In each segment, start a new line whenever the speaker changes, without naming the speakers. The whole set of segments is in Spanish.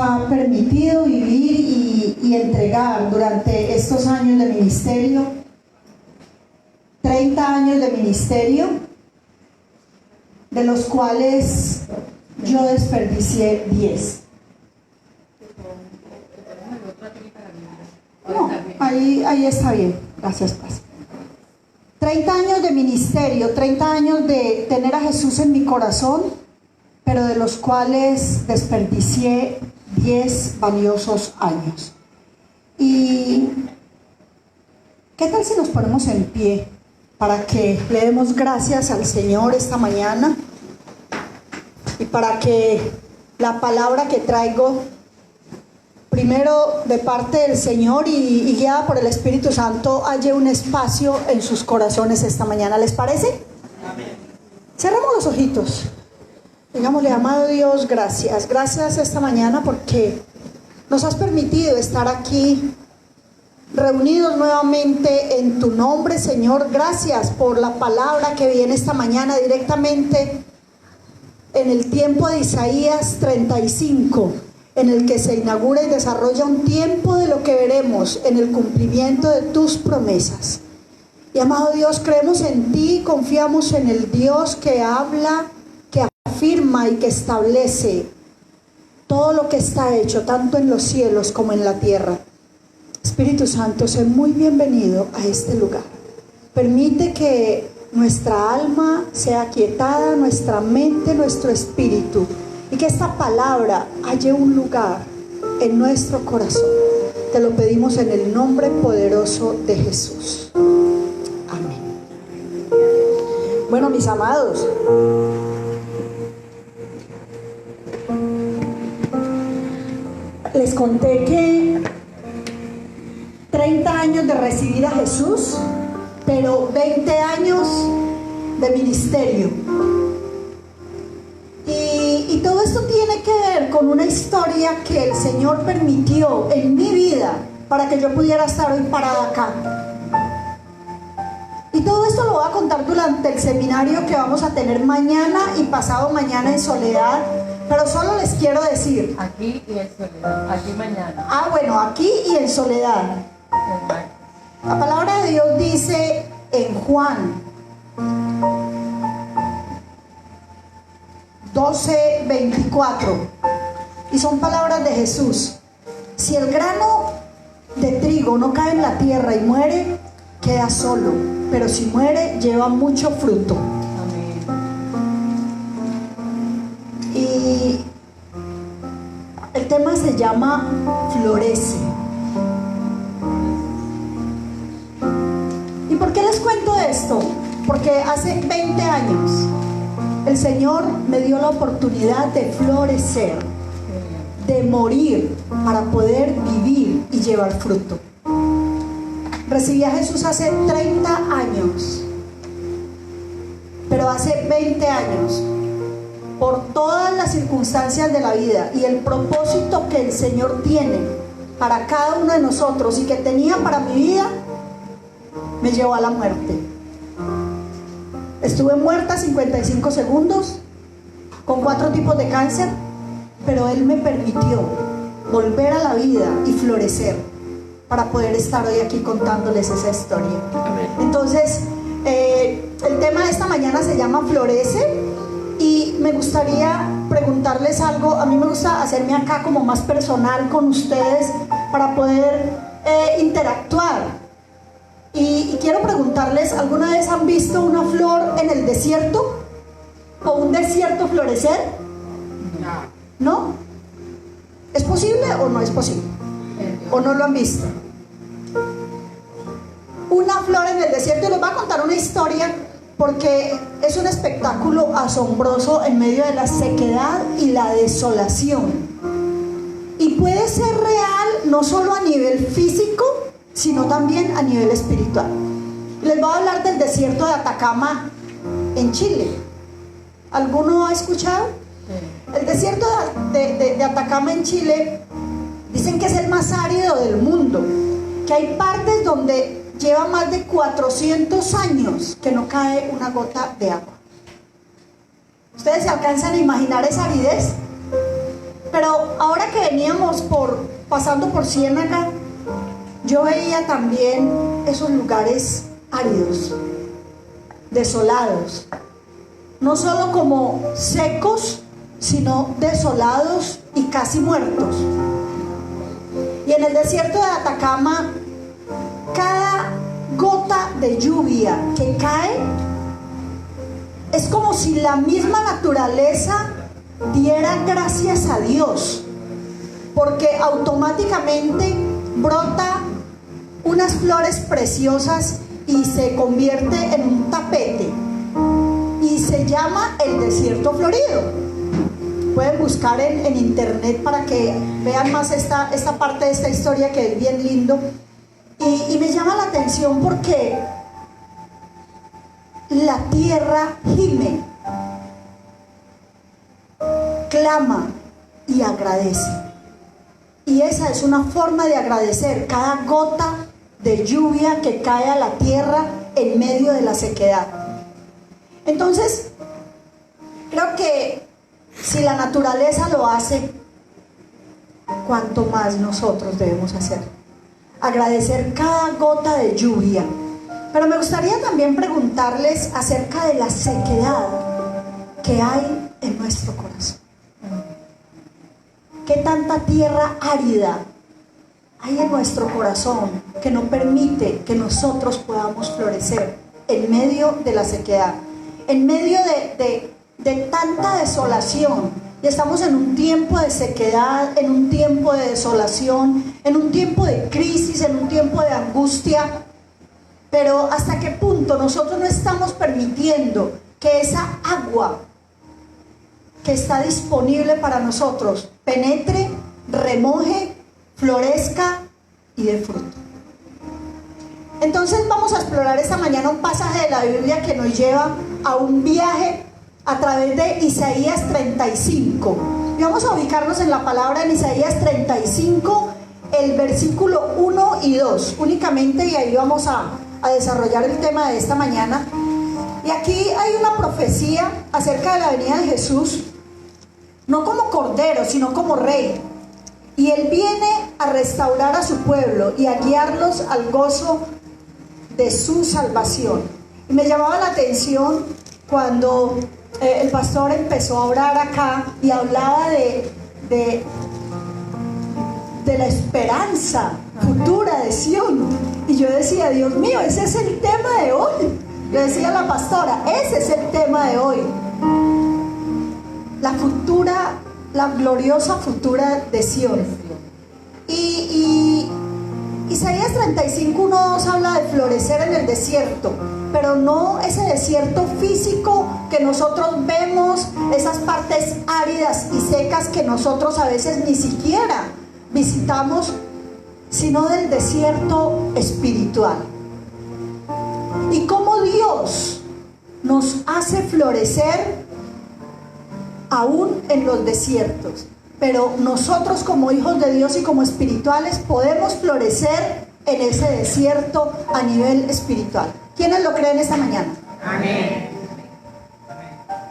ha permitido vivir y entregar durante estos años de ministerio, 30 años de ministerio, de los cuales yo desperdicié 10. No, ahí está bien, gracias, Paz. 30 años de ministerio, 30 años de tener a Jesús en mi corazón, pero de los cuales desperdicié 10 valiosos años. ¿Y qué tal si nos ponemos en pie para que le demos gracias al Señor esta mañana y para que la palabra que traigo, primero de parte del Señor y guiada por el Espíritu Santo, halle un espacio en sus corazones esta mañana? ¿Les parece? Amén. Cerramos los ojitos. Digámosle: amado Dios, gracias. Gracias esta mañana porque nos has permitido estar aquí reunidos nuevamente en tu nombre, Señor. Gracias por la palabra que viene esta mañana directamente en el tiempo de Isaías 35, en el que se inaugura y desarrolla un tiempo de lo que veremos en el cumplimiento de tus promesas. Y amado Dios, creemos en ti, confiamos en el Dios que habla, que afirma y que establece todo lo que está hecho, tanto en los cielos como en la tierra. Espíritu Santo, sé muy bienvenido a este lugar. Permite que nuestra alma sea aquietada, nuestra mente, nuestro espíritu, y que esta palabra halle un lugar en nuestro corazón. Te lo pedimos en el nombre poderoso de Jesús. Amén. Bueno, mis amados, les conté que 30 años de recibir a Jesús, pero 20 años de ministerio. Y todo esto tiene que ver con una historia que el Señor permitió en mi vida para que yo pudiera estar hoy parada acá. Y todo esto lo voy a contar durante el seminario que vamos a tener mañana y pasado mañana en Soledad. Pero solo les quiero decir:
aquí y en Soledad, aquí mañana.
Bueno, aquí y en Soledad. La palabra de Dios dice en Juan 12:24, y son palabras de Jesús: si el grano de trigo no cae en la tierra y muere, queda solo, pero si muere, lleva mucho fruto.
Amén.
Y el tema se llama Florece. ¿Y por qué les cuento esto? Porque hace 20 años el Señor me dio la oportunidad de florecer, de morir para poder vivir y llevar fruto. Recibí a Jesús hace 30 años, pero hace 20 años, por todas las circunstancias de la vida y el propósito que el Señor tiene para cada uno de nosotros y que tenía para mi vida, me llevó a la muerte. Estuve muerta 55 segundos con 4 tipos de cáncer, pero Él me permitió volver a la vida y florecer para poder estar hoy aquí contándoles esa historia. Entonces, el tema de esta mañana se llama Florece, y me gustaría preguntarles algo. A mí me gusta hacerme acá como más personal con ustedes para poder interactuar. Y quiero preguntarles: ¿alguna vez han visto una flor en el desierto? ¿O un desierto florecer? ¿No? ¿Es posible o no es posible? ¿O no lo han visto? Una flor en el desierto. Y les voy a contar una historia porque es un espectáculo asombroso en medio de la sequedad y la desolación. Y puede ser real no solo a nivel físico, sino también a nivel espiritual. Les voy a hablar del desierto de Atacama en Chile. ¿Alguno ha escuchado? El desierto de Atacama en Chile dicen que es el más árido del mundo, que hay partes donde lleva más de 400 años que no cae una gota de agua. ¿Ustedes se alcanzan a imaginar esa aridez? Pero ahora que veníamos pasando por Ciénaga, yo veía también esos lugares áridos, desolados, no solo como secos, sino desolados y casi muertos. Y en el desierto de Atacama, cada gota de lluvia que cae es como si la misma naturaleza diera gracias a Dios, porque automáticamente brota unas flores preciosas y se convierte en un tapete y se llama el desierto florido. Pueden buscar en internet para que vean más esta parte de esta historia, que es bien lindo. Y me llama la atención porque la tierra gime, clama y agradece. Y esa es una forma de agradecer cada gota de lluvia que cae a la tierra en medio de la sequedad. Entonces, creo que si la naturaleza lo hace, cuanto más nosotros debemos hacer. Agradecer cada gota de lluvia. Pero me gustaría también preguntarles acerca de la sequedad que hay en nuestro corazón. ¿Qué tanta tierra árida hay en nuestro corazón que no permite que nosotros podamos florecer en medio de la sequedad, en medio de tanta desolación? Y estamos en un tiempo de sequedad, en un tiempo de desolación, en un tiempo de crisis, en un tiempo de angustia. Pero ¿hasta qué punto nosotros no estamos permitiendo que esa agua que está disponible para nosotros penetre, remoje, florezca y dé fruto? Entonces vamos a explorar esta mañana un pasaje de la Biblia que nos lleva a un viaje a través de Isaías 35. Y vamos a ubicarnos en la palabra en Isaías 35, el versículo 1 y 2 únicamente, y ahí vamos a desarrollar el tema de esta mañana. Y aquí hay una profecía acerca de la venida de Jesús, no como cordero, sino como rey. Y Él viene a restaurar a su pueblo y a guiarlos al gozo de su salvación. Y me llamaba la atención cuando el pastor empezó a orar acá y hablaba de la esperanza futura de Sión. Y yo decía, Dios mío, ese es el tema de hoy. Le decía a la pastora, ese es el tema de hoy. La futura, la gloriosa futura de Sión. Y Isaías 35 nos habla de florecer en el desierto, pero no ese desierto físico que nosotros vemos, esas partes áridas y secas que nosotros a veces ni siquiera visitamos, sino del desierto espiritual. Y cómo Dios nos hace florecer aún en los desiertos. Pero nosotros como hijos de Dios y como espirituales podemos florecer en ese desierto a nivel espiritual. ¿Quiénes lo creen esta mañana?
Amén.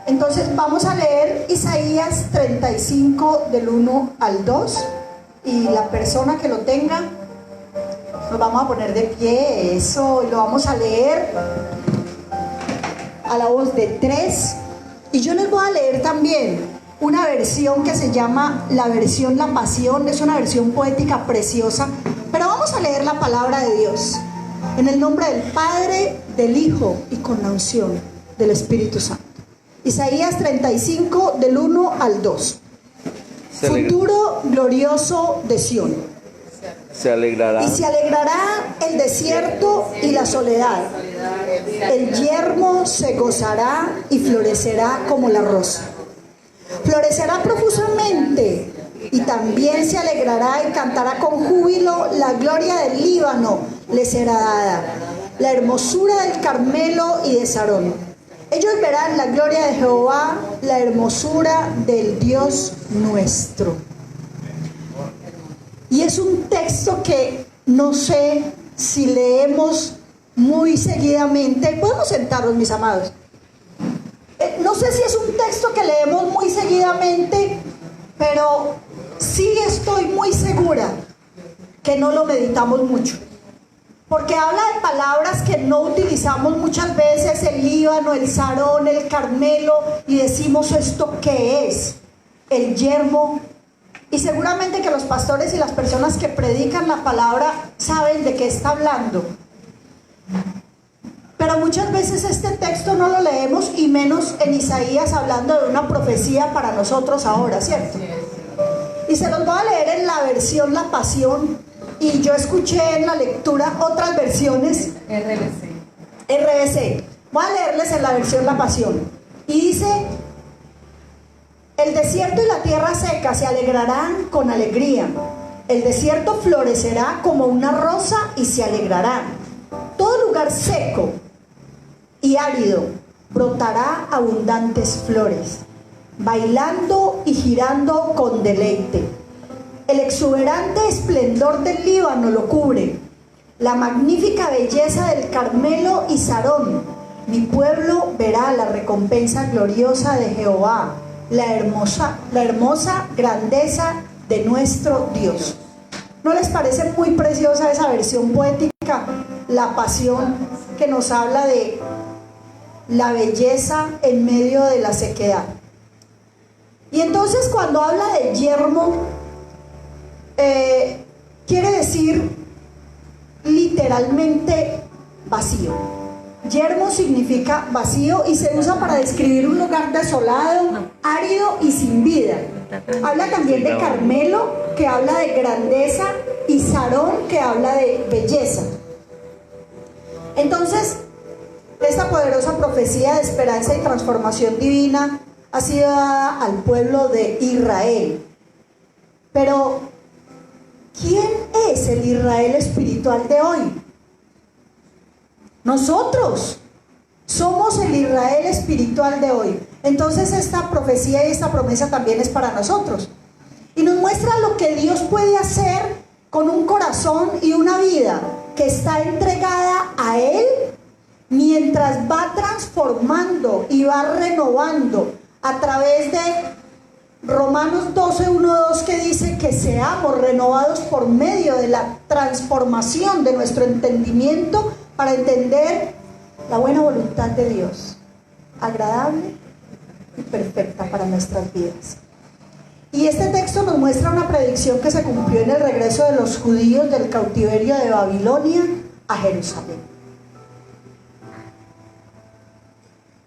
Entonces vamos a leer Isaías 35 del 1 al 2. Y la persona que lo tenga, nos vamos a poner de pie, eso, y lo vamos a leer a la voz de 3. Y yo les voy a leer también una versión que se llama la versión La Pasión. Es una versión poética preciosa, pero vamos a leer la palabra de Dios en el nombre del Padre, del Hijo y con la unción del Espíritu Santo. Isaías 35 del 1 al 2. Futuro glorioso de Sión.
Se alegrará.
Y se alegrará el desierto y la soledad. El yermo se gozará y florecerá como la rosa. Florecerá profusamente y también se alegrará y cantará con júbilo. La gloria del Líbano le será dada, la hermosura del Carmelo y de Sarón. Ellos verán la gloria de Jehová, la hermosura del Dios nuestro. Y es un texto que no sé si leemos muy seguidamente. Podemos sentarnos, mis amados. No sé si es un texto que leemos muy seguidamente, pero sí estoy muy segura que no lo meditamos mucho. Porque habla de palabras que no utilizamos muchas veces, el Líbano, el Sarón, el Carmelo, y decimos, ¿esto qué es? El yermo. Y seguramente que los pastores y las personas que predican la palabra saben de qué está hablando. Pero muchas veces este texto no lo leemos, y menos en Isaías, hablando de una profecía para nosotros ahora, ¿cierto? Y se los voy a leer en la versión La Pasión, y yo escuché en la lectura otras versiones. RBC. Voy a leerles en la versión La Pasión. Y dice: el desierto y la tierra seca se alegrarán con alegría. El desierto florecerá como una rosa y se alegrarán. Todo lugar seco y árido brotará abundantes flores, bailando y girando con deleite. El exuberante esplendor del Líbano lo cubre, la magnífica belleza del Carmelo y Sarón. Mi pueblo verá la recompensa gloriosa de Jehová, la hermosa grandeza de nuestro Dios. ¿No les parece muy preciosa esa versión poética, La Pasión, que nos habla de la belleza en medio de la sequedad? Y entonces, cuando habla de yermo, quiere decir literalmente vacío. Yermo significa vacío y se usa para describir un lugar desolado, árido y sin vida. Habla también de Carmelo, que habla de grandeza, y Sarón, que habla de belleza. Entonces, esta poderosa profecía de esperanza y transformación divina ha sido dada al pueblo de Israel. Pero, ¿quién es el Israel espiritual de hoy? Nosotros somos el Israel espiritual de hoy. Entonces esta profecía y esta promesa también es para nosotros. Y nos muestra lo que Dios puede hacer con un corazón y una vida que está entregada a Él, mientras va transformando y va renovando a través de Romanos 12, 1, 2, que dice que seamos renovados por medio de la transformación de nuestro entendimiento para entender la buena voluntad de Dios, agradable y perfecta para nuestras vidas. Y este texto nos muestra una predicción que se cumplió en el regreso de los judíos del cautiverio de Babilonia a Jerusalén.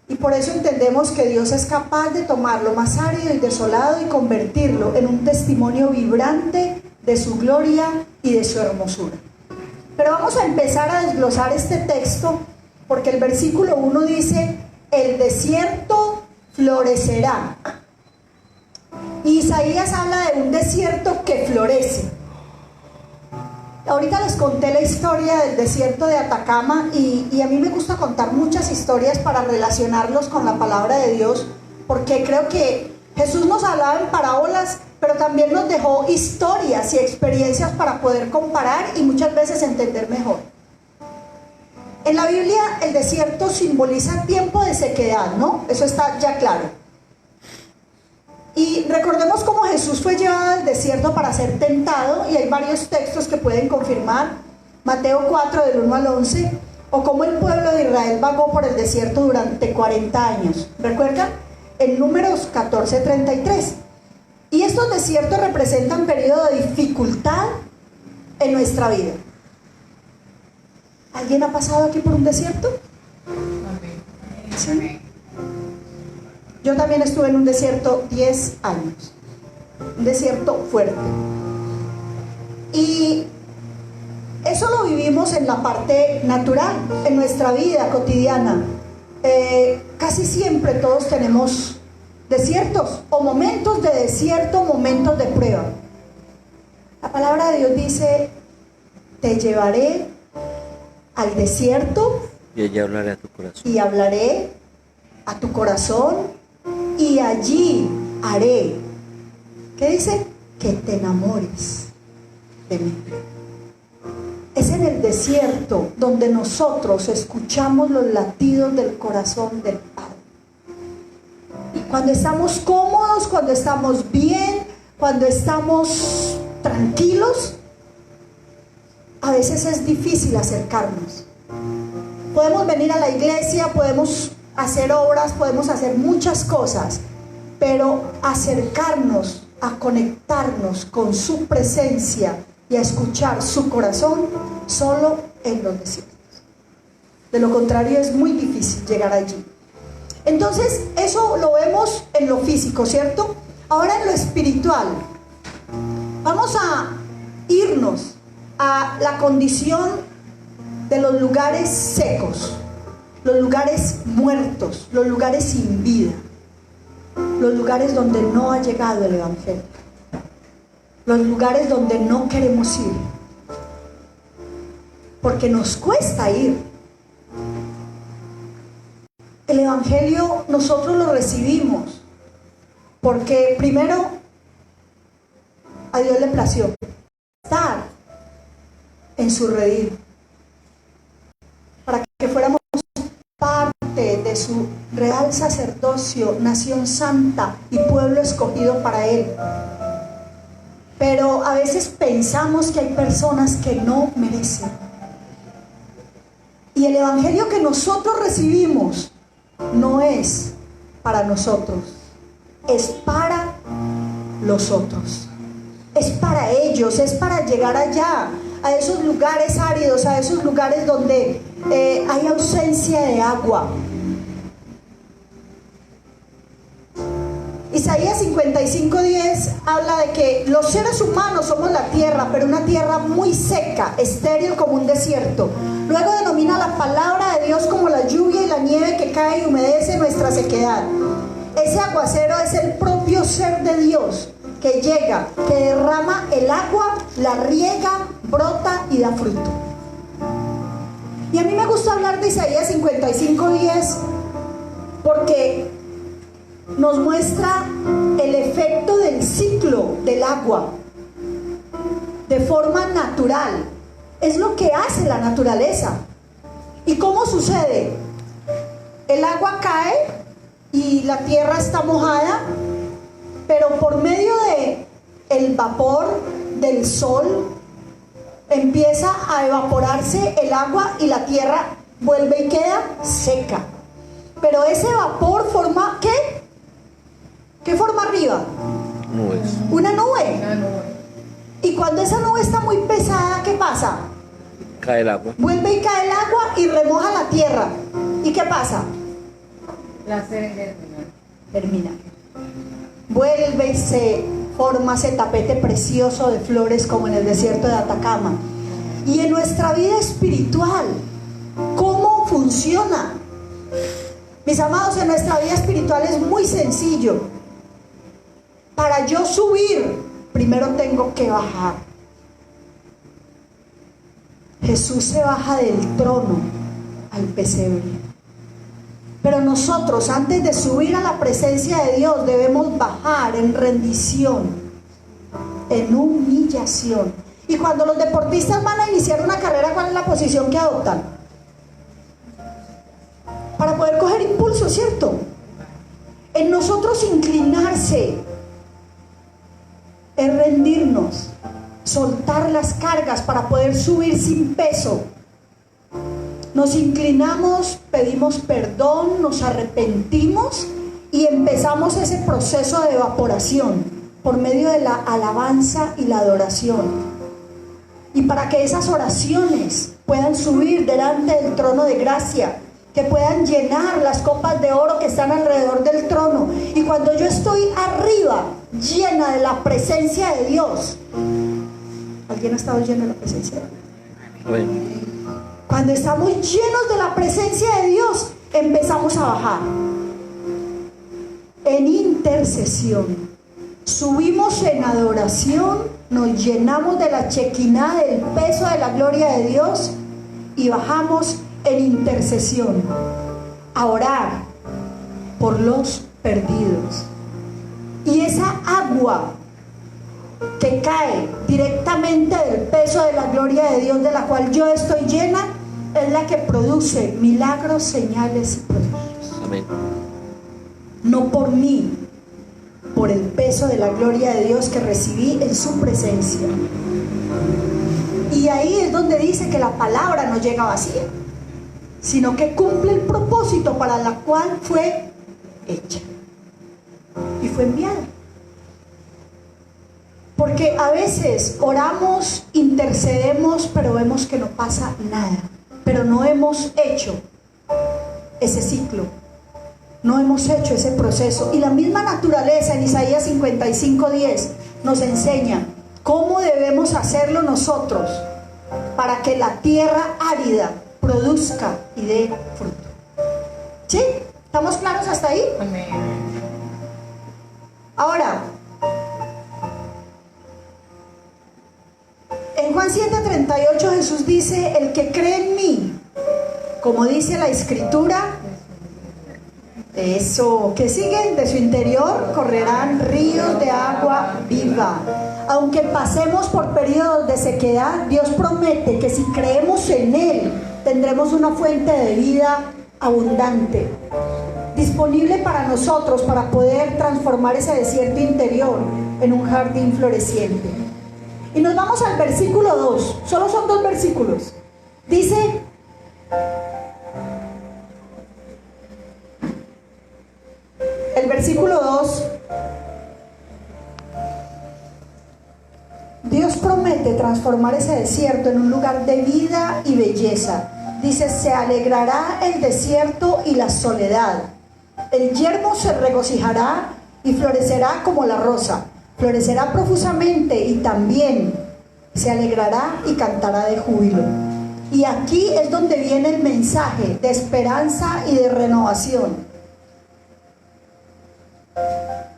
Y por eso entendemos que Dios es capaz de tomar lo más árido y desolado y convertirlo en un testimonio vibrante de su gloria y de su hermosura. Pero vamos a empezar a desglosar este texto, porque el versículo 1 dice: el desierto florecerá. Y Isaías habla de un desierto que florece. Ahorita les conté la historia del desierto de Atacama, y a mí me gusta contar muchas historias para relacionarlos con la palabra de Dios, porque creo que Jesús nos hablaba en parábolas, pero también nos dejó historias y experiencias para poder comparar y muchas veces entender mejor. En la Biblia el desierto simboliza tiempo de sequedad, ¿no? Eso está ya claro. Y recordemos cómo Jesús fue llevado al desierto para ser tentado, y hay varios textos que pueden confirmar. Mateo 4 del 1 al 11, o cómo el pueblo de Israel vagó por el desierto durante 40 años. ¿Recuerdan? En Números 14:33. Y estos desiertos representan periodo de dificultad en nuestra vida. ¿Alguien ha pasado aquí por un desierto? ¿Sí? Yo también estuve en un desierto 10 años. Un desierto fuerte. Y eso lo vivimos en la parte natural, en nuestra vida cotidiana. Casi siempre todos tenemos desiertos, o momentos de desierto, momentos de prueba. La palabra de Dios dice: te llevaré al desierto
y allí hablaré a tu corazón.
Y hablaré a tu corazón, y allí haré, ¿qué dice? Que te enamores de mí. Es en el desierto donde nosotros escuchamos los latidos del corazón del Padre. Cuando estamos cómodos, cuando estamos bien, cuando estamos tranquilos, a veces es difícil acercarnos. Podemos venir a la iglesia, podemos hacer obras, podemos hacer muchas cosas, pero acercarnos a conectarnos con su presencia y a escuchar su corazón solo en los desiertos. De lo contrario es muy difícil llegar allí. Entonces eso lo vemos en lo físico, ¿cierto? Ahora en lo espiritual. Vamos a irnos a la condición de los lugares secos, los lugares muertos, los lugares sin vida, los lugares donde no ha llegado el Evangelio, los lugares donde no queremos ir, porque nos cuesta ir. El Evangelio nosotros lo recibimos porque primero a Dios le plació estar en su redil, para que fuéramos parte de su real sacerdocio, nación santa y pueblo escogido para Él. Pero a veces pensamos que hay personas que no merecen. Y el Evangelio que nosotros recibimos no es para nosotros, es para los otros, es para ellos, es para llegar allá, a esos lugares áridos, a esos lugares donde hay ausencia de agua. Isaías 55:10 habla de que los seres humanos somos la tierra, pero una tierra muy seca, estéril como un desierto. Luego denomina la palabra de Dios como la lluvia y la nieve que cae y humedece nuestra sequedad. Ese aguacero es el propio ser de Dios que llega, que derrama el agua, la riega, brota y da fruto. Y a mí me gusta hablar de Isaías 55:10 porque nos muestra el efecto del ciclo del agua de forma natural. Es lo que hace la naturaleza. ¿Y cómo sucede? El agua cae y la tierra está mojada, pero por medio de el vapor del sol empieza a evaporarse el agua y la tierra vuelve y queda seca. Pero ese vapor forma ¿qué? ¿Qué forma arriba?
Nubes.
Una nube.
Una nube.
Y cuando esa nube está muy pesada, ¿qué pasa?
Cae el agua.
Vuelve y cae el agua y remoja la tierra. ¿Y qué pasa?
La germinar.
Termina. Vuelve y se forma ese tapete precioso de flores como en el desierto de Atacama. Y en nuestra vida espiritual, ¿cómo funciona? Mis amados, en nuestra vida espiritual es muy sencillo. Para yo subir, primero tengo que bajar. Jesús se baja del trono al pesebre. Pero nosotros, antes de subir a la presencia de Dios, debemos bajar en rendición, en humillación. Y cuando los deportistas van a iniciar una carrera, ¿cuál es la posición que adoptan? Para poder coger impulso, ¿cierto? En nosotros inclinarse es rendirnos, soltar las cargas para poder subir sin peso. Nos inclinamos, pedimos perdón, nos arrepentimos y empezamos ese proceso de evaporación por medio de la alabanza y la adoración. Y para que esas oraciones puedan subir delante del trono de gracia, que puedan llenar las copas de oro que están alrededor del trono. Y cuando yo estoy arriba, llena de la presencia de Dios, ¿alguien ha estado lleno de la presencia de Dios?
Amén.
Cuando estamos llenos de la presencia de Dios, empezamos a bajar en intercesión. Subimos en adoración, nos llenamos de la chequina, del peso de la gloria de Dios, y bajamos en intercesión a orar por los perdidos. Y esa agua que cae directamente del peso de la gloria de Dios, de la cual yo estoy llena, es la que produce milagros, señales y prodigios.
Amén.
No por mí, por el peso de la gloria de Dios que recibí en su presencia. Y ahí es donde dice que la palabra no llega vacía, sino que cumple el propósito para la cual fue hecha y fue enviada. Porque a veces oramos, intercedemos, pero vemos que no pasa nada, pero no hemos hecho ese ciclo, no hemos hecho ese proceso. Y la misma naturaleza en Isaías 55:10 nos enseña cómo debemos hacerlo nosotros para que la tierra árida produzca y dé fruto. ¿Sí? ¿Estamos claros hasta ahí?
Amén.
Ahora, en Juan 7:38 Jesús dice: el que cree en mí, como dice la escritura, eso, que sigue, de su interior correrán ríos de agua viva. Aunque pasemos por periodos de sequedad, Dios promete que si creemos en Él, tendremos una fuente de vida abundante, disponible para nosotros, para poder transformar ese desierto interior en un jardín floreciente. Y nos vamos al versículo 2, solo son 2 versículos. Dice: el versículo 2, Dios promete transformar ese desierto en un lugar de vida y belleza. Dice: se alegrará el desierto y la soledad. El yermo se regocijará y florecerá como la rosa. Florecerá profusamente y también se alegrará y cantará de júbilo. Y aquí es donde viene el mensaje de esperanza y de renovación.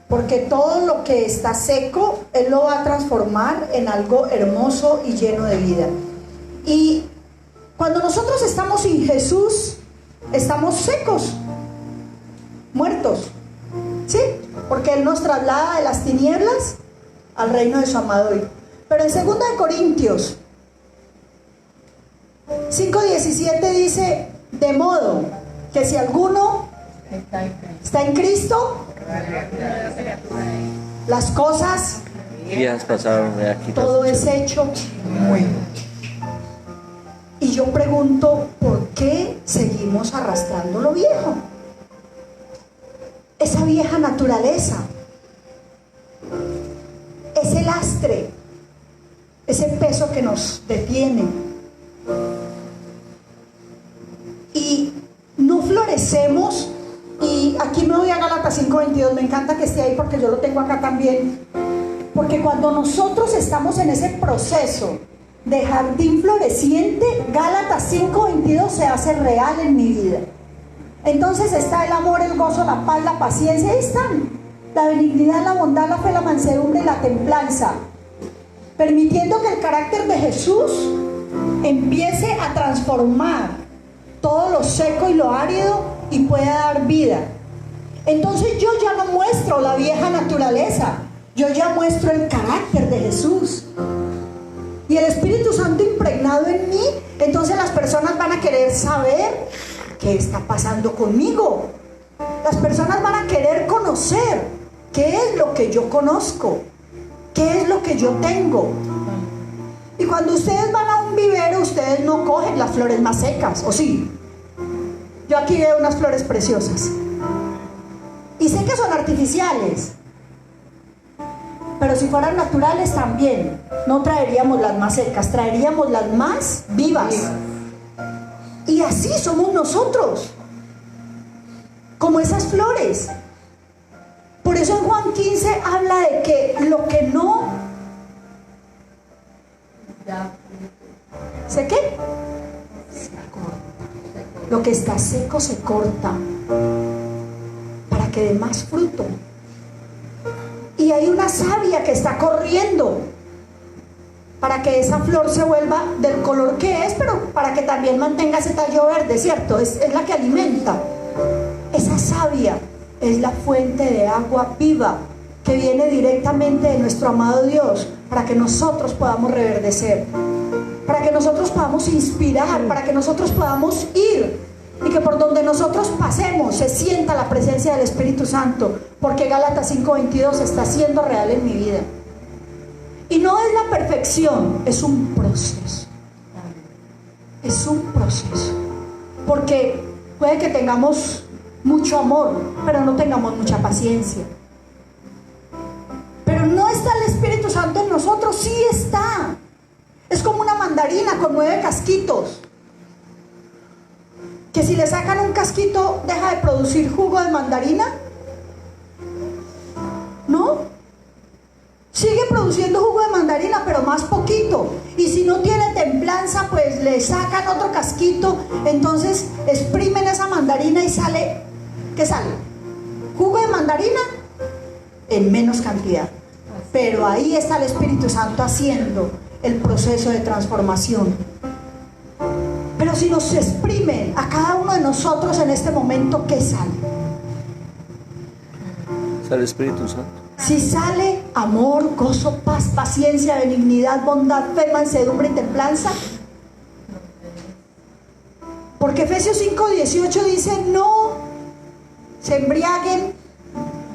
Porque todo lo que está seco, Él lo va a transformar en algo hermoso y lleno de vida. Y cuando nosotros estamos sin Jesús, estamos secos, muertos, ¿sí? Porque Él nos traslada de las tinieblas al reino de su amado Hijo. Pero en 2 Corintios 5:17 dice: de modo que si alguno está en Cristo, las cosas
Viejas pasaron, aquí
todo es hecho nuevo. Y yo pregunto, ¿por qué seguimos arrastrando lo viejo? Esa vieja naturaleza, ese lastre, ese peso que nos detiene. Y no florecemos. Y aquí me voy a Gálatas 5:22, me encanta que esté ahí porque yo lo tengo acá también. Porque cuando nosotros estamos en ese proceso de jardín floreciente, Gálatas 5:22 se hace real en mi vida. Entonces está el amor, el gozo, la paz, la paciencia, ahí están. La benignidad, la bondad, la fe, la mansedumbre y la templanza. Permitiendo que el carácter de Jesús empiece a transformar todo lo seco y lo árido y pueda dar vida. Entonces yo ya no muestro la vieja naturaleza, yo ya muestro el carácter de Jesús. Y el Espíritu Santo impregnado en mí, entonces las personas van a querer saber qué está pasando conmigo. Las personas van a querer conocer qué es lo que yo conozco, qué es lo que yo tengo. Y cuando ustedes van a un vivero, ustedes no cogen las flores más secas, ¿o sí? Yo aquí veo unas flores preciosas. Y sé que son artificiales, pero si fueran naturales también, no traeríamos las más secas, traeríamos las más vivas. Y así somos nosotros, como esas flores. Por eso en Juan 15 habla de que lo que no... ¿Sé qué? Se corta. Lo que está seco se corta para que dé más fruto. Y hay una savia que está corriendo para que esa flor se vuelva del color que es, pero para que también mantenga ese tallo verde, ¿cierto? Es la que alimenta. Esa savia es la fuente de agua viva que viene directamente de nuestro amado Dios para que nosotros podamos reverdecer, para que nosotros podamos inspirar, para que nosotros podamos ir y que por donde nosotros pasemos se sienta la presencia del Espíritu Santo, porque Gálatas 5:22 está siendo real en mi vida. Y no es la perfección, es un proceso. Es un proceso. Porque puede que tengamos mucho amor, pero no tengamos mucha paciencia. Pero no está el Espíritu Santo en nosotros, sí está. Es como una mandarina con 9 casquitos. Que si le sacan un casquito, ¿deja de producir jugo de mandarina? ¿No? Sigue produciendo jugo de mandarina, pero más poquito. Y si no tiene templanza, pues le sacan otro casquito. Entonces exprimen esa mandarina y sale, ¿qué sale? Jugo de mandarina en menos cantidad. Pero ahí está el Espíritu Santo haciendo el proceso de transformación. Pero si nos exprimen a cada uno de nosotros en este momento, ¿qué sale?
Sale el Espíritu Santo.
Si sale amor, gozo, paz, paciencia, benignidad, bondad, fe, mansedumbre y templanza. Porque Efesios 5:18 dice: no se embriaguen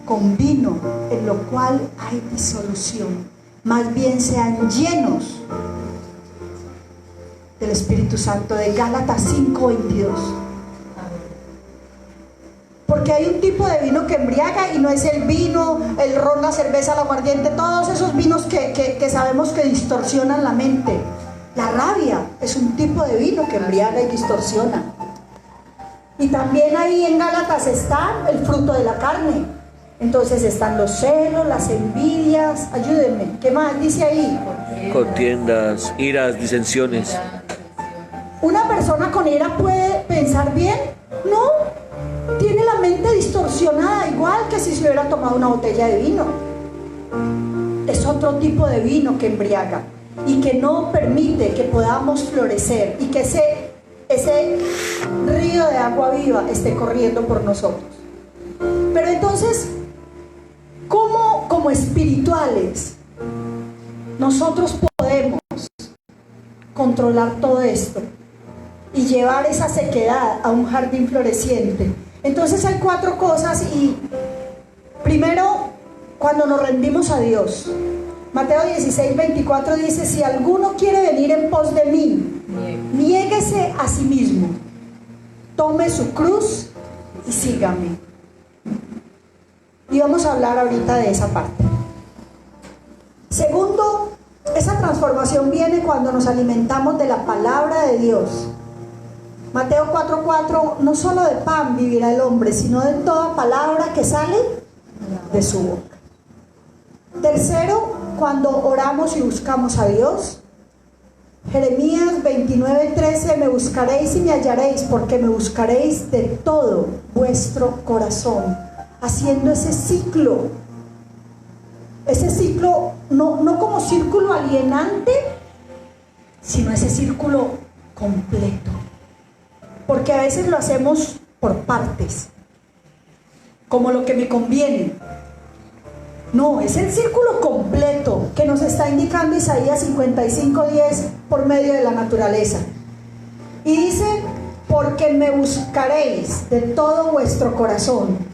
con vino, en lo cual hay disolución, más bien sean llenos del Espíritu Santo, de Gálatas 5:22. Porque hay un tipo de vino que embriaga y no es el vino, el ron, la cerveza, el aguardiente, todos esos vinos que sabemos que distorsionan la mente. La rabia es un tipo de vino que embriaga y distorsiona. Y también ahí en Gálatas está el fruto de la carne. Entonces están los celos, las envidias, ayúdenme, ¿qué más dice ahí?
Contiendas, iras, disensiones.
¿Una persona con ira puede pensar bien? No. Tiene la mente distorsionada, igual que si se hubiera tomado una botella de vino. Es otro tipo de vino que embriaga y que no permite que podamos florecer y que ese río de agua viva esté corriendo por nosotros. Pero entonces, ¿cómo como espirituales nosotros podemos controlar todo esto y llevar esa sequedad a un jardín floreciente? Entonces hay 4 cosas. Y primero, cuando nos rendimos a Dios, Mateo 16:24 dice: si alguno quiere venir en pos de mí, niéguese a sí mismo, tome su cruz y sígame. Y vamos a hablar ahorita de esa parte. Segundo, esa transformación viene cuando nos alimentamos de la palabra de Dios. Mateo 4:4: no solo de pan vivirá el hombre, sino de toda palabra que sale de su boca. Tercero, cuando oramos y buscamos a Dios. Jeremías 29:13: me buscaréis y me hallaréis, porque me buscaréis de todo vuestro corazón. Haciendo ese ciclo no como círculo alienante, sino ese círculo completo. Porque a veces lo hacemos por partes, como lo que me conviene. No, es el círculo completo que nos está indicando Isaías 55:10 por medio de la naturaleza. Y dice: porque me buscaréis de todo vuestro corazón.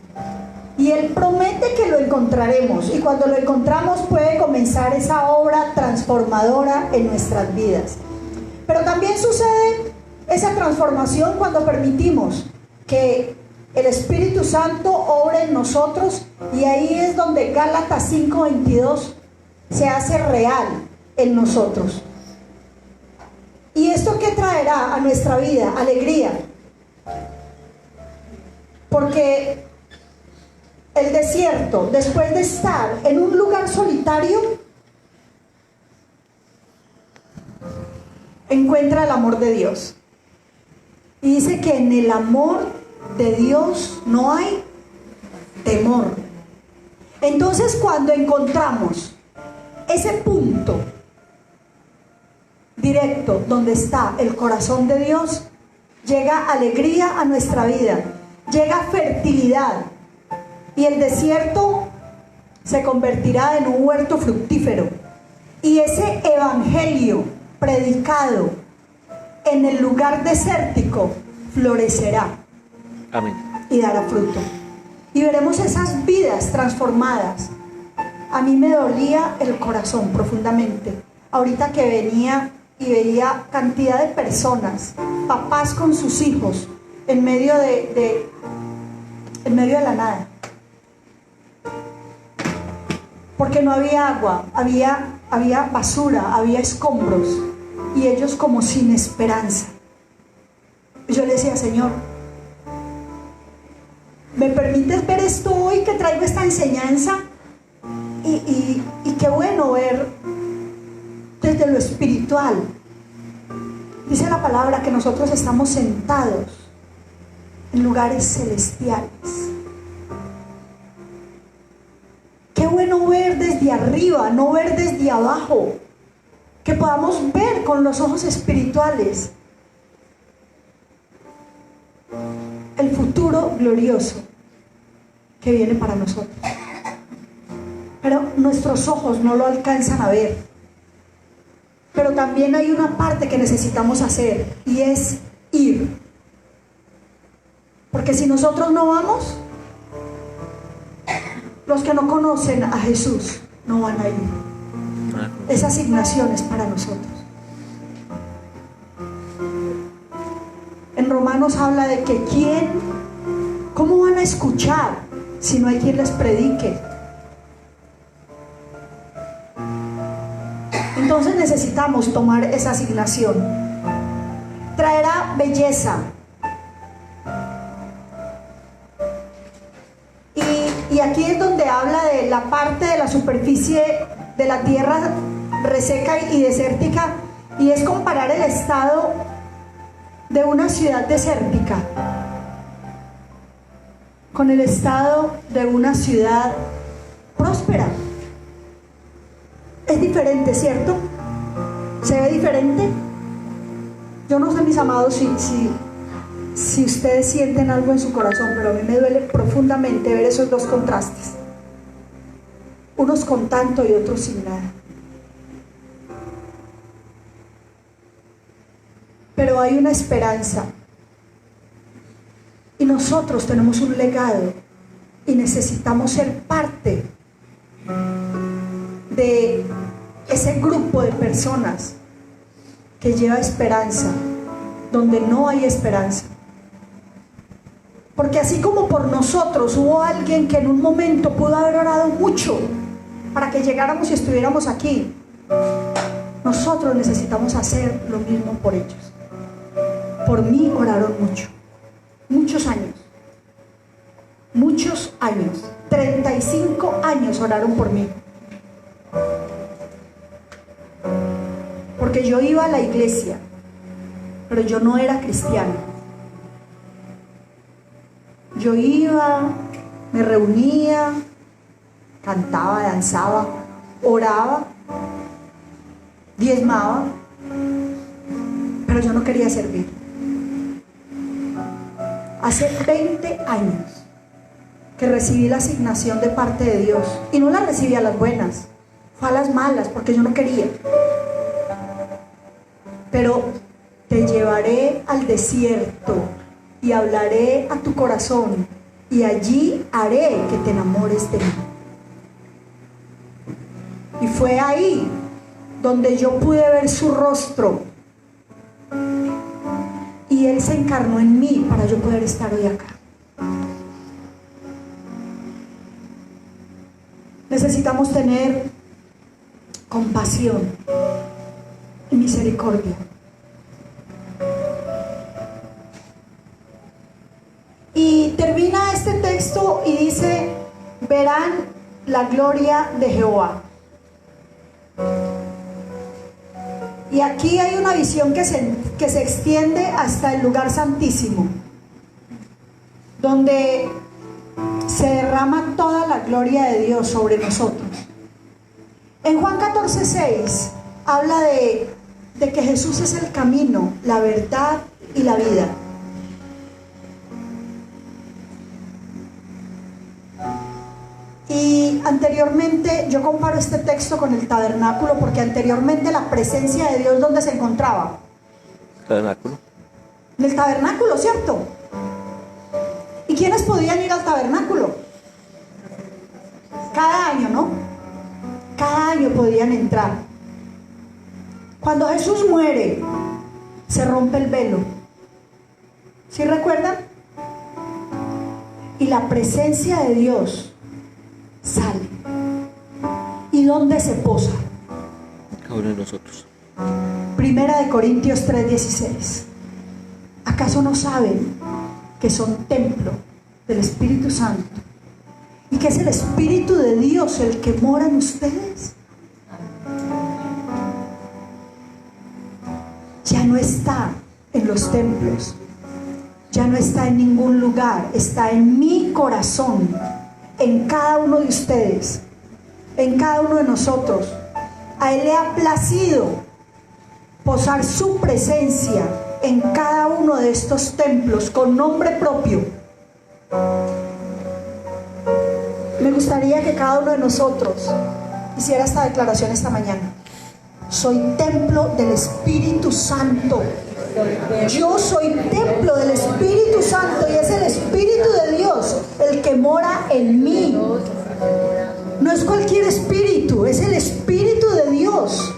Y Él promete que lo encontraremos, y cuando lo encontramos puede comenzar esa obra transformadora en nuestras vidas. Pero también sucede esa transformación cuando permitimos que el Espíritu Santo obre en nosotros, y ahí es donde Gálatas 5:22 se hace real en nosotros. ¿Y esto qué traerá a nuestra vida? Alegría. Porque el desierto, después de estar en un lugar solitario, encuentra el amor de Dios. Y dice que en el amor de Dios no hay temor. Entonces, cuando encontramos ese punto directo donde está el corazón de Dios, llega alegría a nuestra vida, llega fertilidad, y el desierto se convertirá en un huerto fructífero. Y ese evangelio predicado en el lugar desértico florecerá
Amén.
y dará fruto. Y veremos esas vidas transformadas. A mí me dolía el corazón profundamente. Ahorita que venía y veía cantidad de personas, papás con sus hijos, en medio de la nada. Porque no había agua, había basura, había escombros, y ellos como sin esperanza. Yo le decía, Señor, ¿me permites ver esto hoy que traigo esta enseñanza? Y qué bueno ver desde lo espiritual. Dice la palabra que nosotros estamos sentados en lugares celestiales. Qué bueno ver desde arriba, no ver desde abajo. Que podamos ver con los ojos espirituales el futuro glorioso que viene para nosotros. Pero nuestros ojos no lo alcanzan a ver. Pero también hay una parte que necesitamos hacer, y es ir. Porque si nosotros no vamos, los que no conocen a Jesús no van a ir. Esa asignación es para nosotros. En Romanos habla de que ¿cómo van a escuchar si no hay quien les predique? Entonces necesitamos tomar esa asignación. Traerá belleza. Y aquí es donde habla de la parte de la superficie de la tierra reseca y desértica, y es comparar el estado de una ciudad desértica con el estado de una ciudad próspera. Es diferente, ¿cierto? ¿Se ve diferente? Yo no sé, mis amados, si ustedes sienten algo en su corazón, pero a mí me duele profundamente ver esos dos contrastes. Unos con tanto y otros sin nada. Pero hay una esperanza. Y nosotros tenemos un legado y necesitamos ser parte de ese grupo de personas que lleva esperanza donde no hay esperanza. Porque así como por nosotros hubo alguien que en un momento pudo haber orado mucho para que llegáramos y estuviéramos aquí, nosotros necesitamos hacer lo mismo por ellos. Por mí oraron mucho, muchos años, 35 años oraron por mí. Porque yo iba a la iglesia, pero yo no era cristiana. Yo iba, me reunía, cantaba, danzaba, oraba, diezmaba, pero yo no quería servir. Hace 20 años que recibí la asignación de parte de Dios, y no la recibí a las buenas, fue a las malas, porque yo no quería. Pero te llevaré al desierto y hablaré a tu corazón, y allí haré que te enamores de mí. Y fue ahí donde yo pude ver su rostro, y Él se encarnó en mí para yo poder estar hoy acá. Necesitamos tener compasión y misericordia. Y termina este texto y dice: verán la gloria de Jehová. Y aquí hay una visión que se extiende hasta el lugar santísimo, donde se derrama toda la gloria de Dios sobre nosotros. En Juan 14:6 habla de que Jesús es el camino, la verdad y la vida. Y anteriormente, yo comparo este texto con el tabernáculo, porque anteriormente la presencia de Dios, ¿dónde se encontraba?
Tabernáculo.
En el tabernáculo, ¿cierto? ¿Y quiénes podían ir al tabernáculo? Cada año, ¿no? Cada año podían entrar. Cuando Jesús muere, se rompe el velo. ¿Sí recuerdan? Y la presencia de Dios sale. ¿Y dónde se posa?
Cada uno de nosotros.
Primera de Corintios 3:16. ¿Acaso no saben que son templo del Espíritu Santo y que es el Espíritu de Dios el que mora en ustedes? Ya no está en los templos, ya no está en ningún lugar, está en mi corazón, en cada uno de ustedes, en cada uno de nosotros. A Él le ha placido posar su presencia en cada uno de estos templos con nombre propio. Me gustaría que cada uno de nosotros hiciera esta declaración esta mañana. Soy templo del Espíritu Santo. Yo soy templo del Espíritu Santo y es el Espíritu de Dios el que mora en mí. No es cualquier espíritu, es el Espíritu de Dios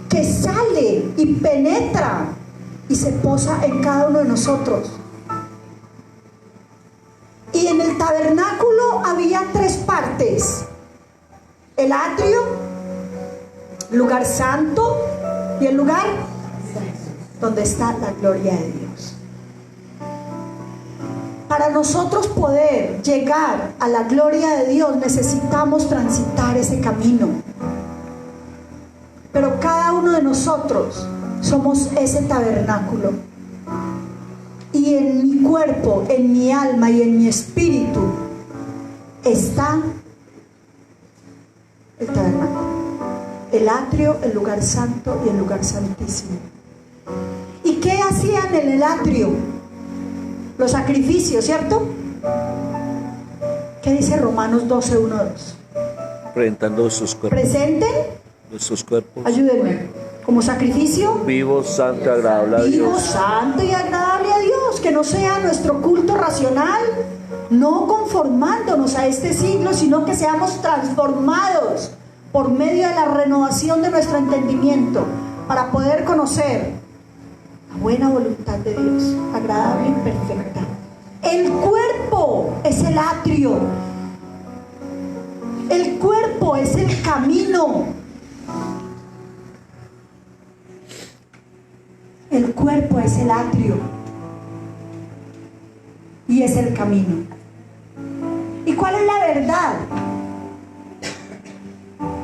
que sale y penetra y se posa en cada uno de nosotros. Y en el tabernáculo había 3 partes: el atrio, lugar santo y el lugar donde está la gloria de Dios. Para nosotros poder llegar a la gloria de Dios necesitamos transitar ese camino. Pero cada uno de nosotros somos ese tabernáculo. Y en mi cuerpo, en mi alma y en mi espíritu está el tabernáculo, el atrio, el lugar santo y el lugar santísimo. ¿Y qué hacían en el atrio? Los sacrificios, ¿cierto? ¿Qué dice Romanos 12:1-2?
Presentando sus cuerpos.
Presenten,
Nuestros cuerpos.
ayúdenme, como sacrificio
Vivo, santo, agradable a
vivo,
Dios.
santo y agradable a Dios. Que no sea nuestro culto racional, no conformándonos a este siglo, sino que seamos transformados por medio de la renovación de nuestro entendimiento para poder conocer la buena voluntad de Dios, agradable y perfecta. El cuerpo es el atrio, el cuerpo es el camino, el cuerpo es el atrio y es el camino. ¿Y cuál es la verdad?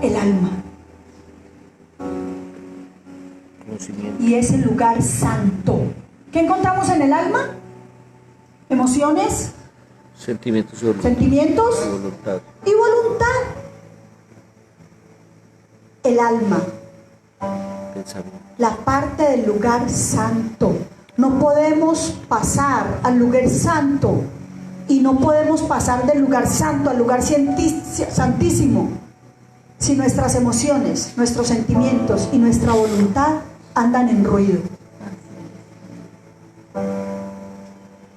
El alma.
Conocimiento.
Y es el lugar santo. ¿Qué encontramos en el alma? Emociones,
Sentimientos y voluntad.
sentimientos
Voluntad.
y voluntad. El alma,
Pensamiento.
la parte del lugar santo. No podemos pasar al lugar santo y no podemos pasar del lugar santo al lugar santísimo si nuestras emociones, nuestros sentimientos y nuestra voluntad andan en ruido.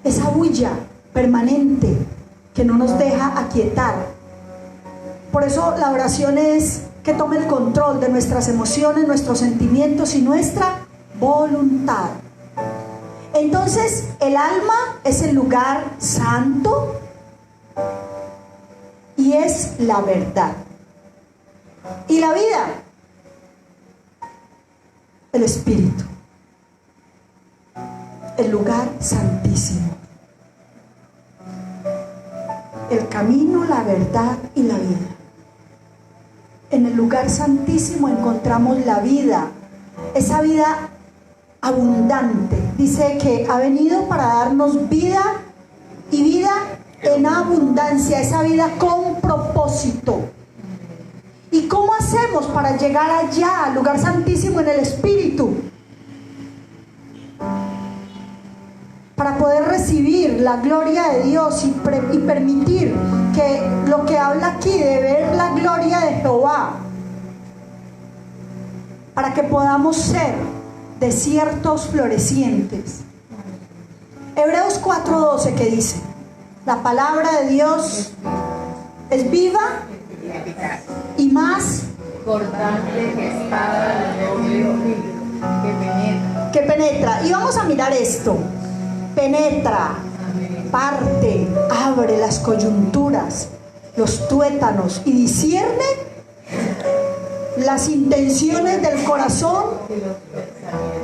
Esa bulla permanente que no nos deja aquietar. Por eso la oración es que tome el control de nuestras emociones, nuestros sentimientos y nuestra voluntad. Entonces el alma es el lugar santo y es la verdad. Y la vida, el espíritu, el lugar santísimo, el camino, la verdad y la vida. En el lugar santísimo encontramos la vida, esa vida abundante. Dice que ha venido para darnos vida y vida en abundancia, esa vida con propósito. ¿Y cómo hacemos para llegar allá, al lugar santísimo en el espíritu? Para poder recibir la gloria de Dios y permitir que lo que habla aquí de ver la gloria de Jehová, para que podamos ser desiertos florecientes, Hebreos 4:12, que dice: la palabra de Dios es viva y más
Cortante que espada de doble filo, que penetra.
Y vamos a mirar esto. Penetra, parte, abre las coyunturas, los tuétanos y discierne las intenciones del corazón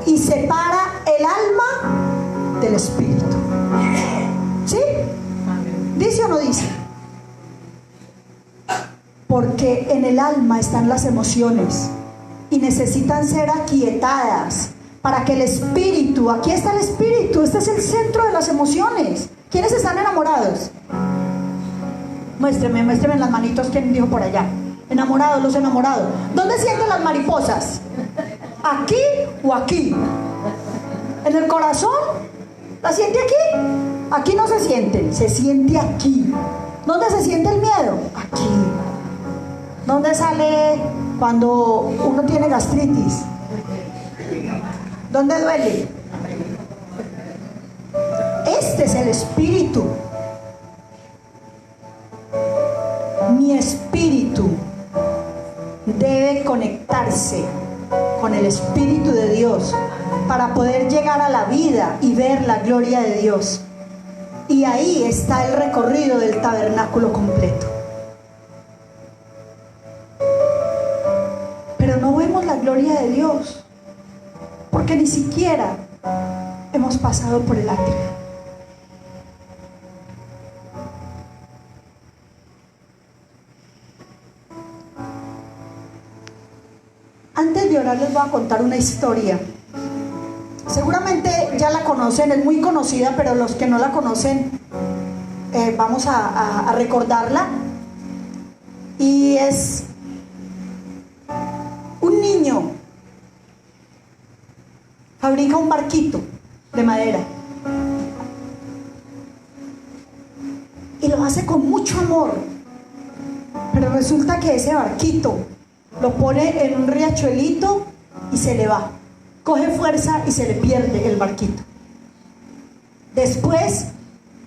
y separa el alma del espíritu. ¿Sí? ¿Dice o no dice? Porque en el alma están las emociones y necesitan ser aquietadas para que el espíritu, aquí está el espíritu, este es el centro de las emociones. ¿Quiénes están enamorados? Muéstreme las manitos. ¿Quién dijo por allá? Enamorados, los enamorados. ¿Dónde sienten las mariposas? ¿Aquí o aquí? ¿En el corazón? ¿La siente aquí? Aquí no se sienten, se siente aquí. ¿Dónde se siente el miedo? Aquí. ¿Dónde sale cuando uno tiene gastritis? ¿Dónde duele? Este es el espíritu. Mi espíritu debe conectarse con el Espíritu de Dios para poder llegar a la vida y ver la gloria de Dios. Y ahí está el recorrido del tabernáculo completo. Pero no vemos la gloria de Dios porque ni siquiera hemos pasado por el atrio. Antes de orar les voy a contar una historia. Seguramente ya la conocen, es muy conocida, pero los que no la conocen, vamos a recordarla. Y es un niño fabrica un barquito de madera y lo hace con mucho amor, pero resulta que ese barquito lo pone en un riachuelito y se le va, coge fuerza y se le pierde el barquito. Después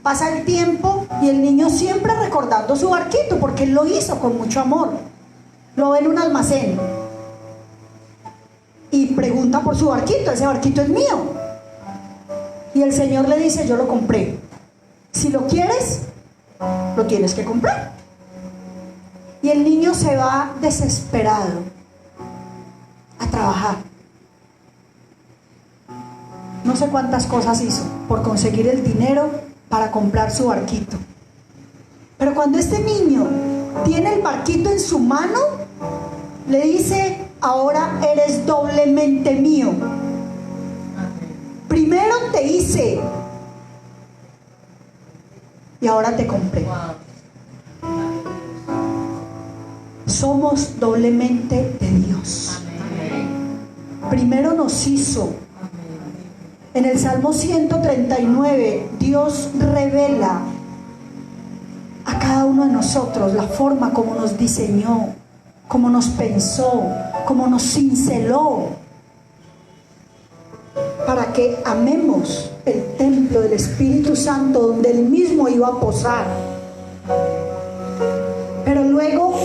pasa el tiempo y el niño siempre recordando su barquito porque él lo hizo con mucho amor. Lo ve en un almacén y pregunta por su barquito. Ese barquito es mío. Y el Señor le dice: yo lo compré. Si lo quieres, lo tienes que comprar. Y el niño se va desesperado a trabajar. No sé cuántas cosas hizo por conseguir el dinero para comprar su barquito. Pero cuando este niño tiene el barquito en su mano, le dice: ahora eres doblemente mío. Primero te hice y ahora te compré. Somos doblemente de Dios. Primero nos hizo. En el Salmo 139, Dios revela a cada uno de nosotros la forma como nos diseñó, como nos pensó, como nos cinceló, para que amemos el templo del Espíritu Santo donde Él mismo iba a posar. Pero luego,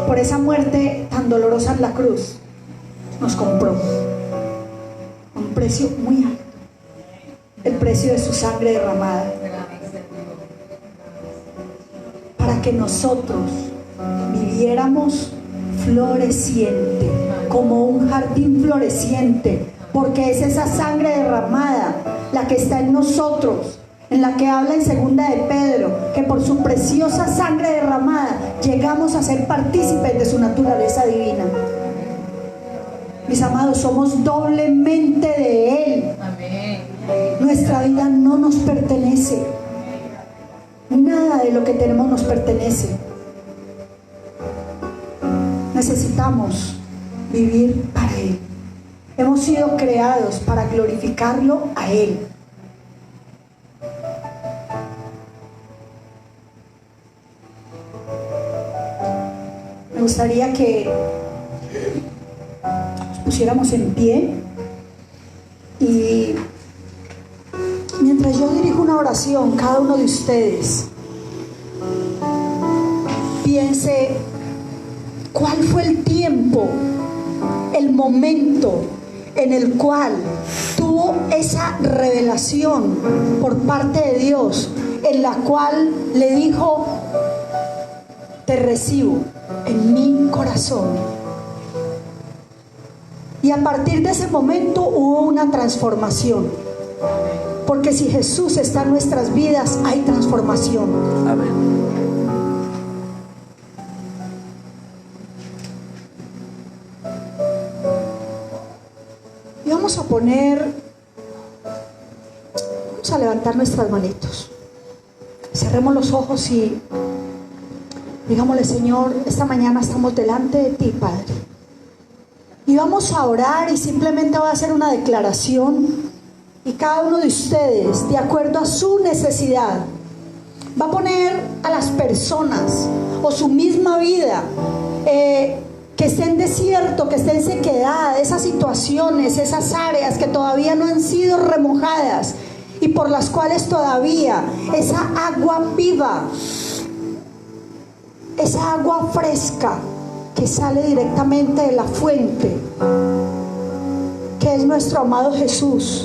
por esa muerte tan dolorosa en la cruz, nos compró a un precio muy alto, el precio de su sangre derramada, para que nosotros viviéramos floreciente, como un jardín floreciente, porque es esa sangre derramada la que está en nosotros, en la que habla en segunda de Pedro, que por su preciosa sangre derramada llegamos a ser partícipes de su naturaleza divina. Mis amados, somos doblemente de Él. Nuestra vida no nos pertenece. Nada de lo que tenemos nos pertenece. Necesitamos vivir para Él. Hemos sido creados para glorificarlo a Él. Me gustaría que nos pusiéramos en pie y mientras mientras yo dirijo una oración, cada uno de ustedes piense cuál fue el tiempo, el momento en el cual tuvo esa revelación por parte de Dios, en la cual le dijo: te recibo en mi corazón. Y a partir de ese momento hubo una transformación, porque si Jesús está en nuestras vidas, hay transformación.
Amén.
Y vamos a levantar nuestras manitos. Cerremos los ojos y digámosle: Señor, esta mañana estamos delante de ti, Padre. Y vamos a orar, y simplemente voy a hacer una declaración, y cada uno de ustedes, de acuerdo a su necesidad, va a poner a las personas o su misma vida que esté en desierto, que esté en sequedad, esas situaciones, esas áreas que todavía no han sido remojadas y por las cuales todavía esa agua viva, esa agua fresca que sale directamente de la fuente, que es nuestro amado Jesús,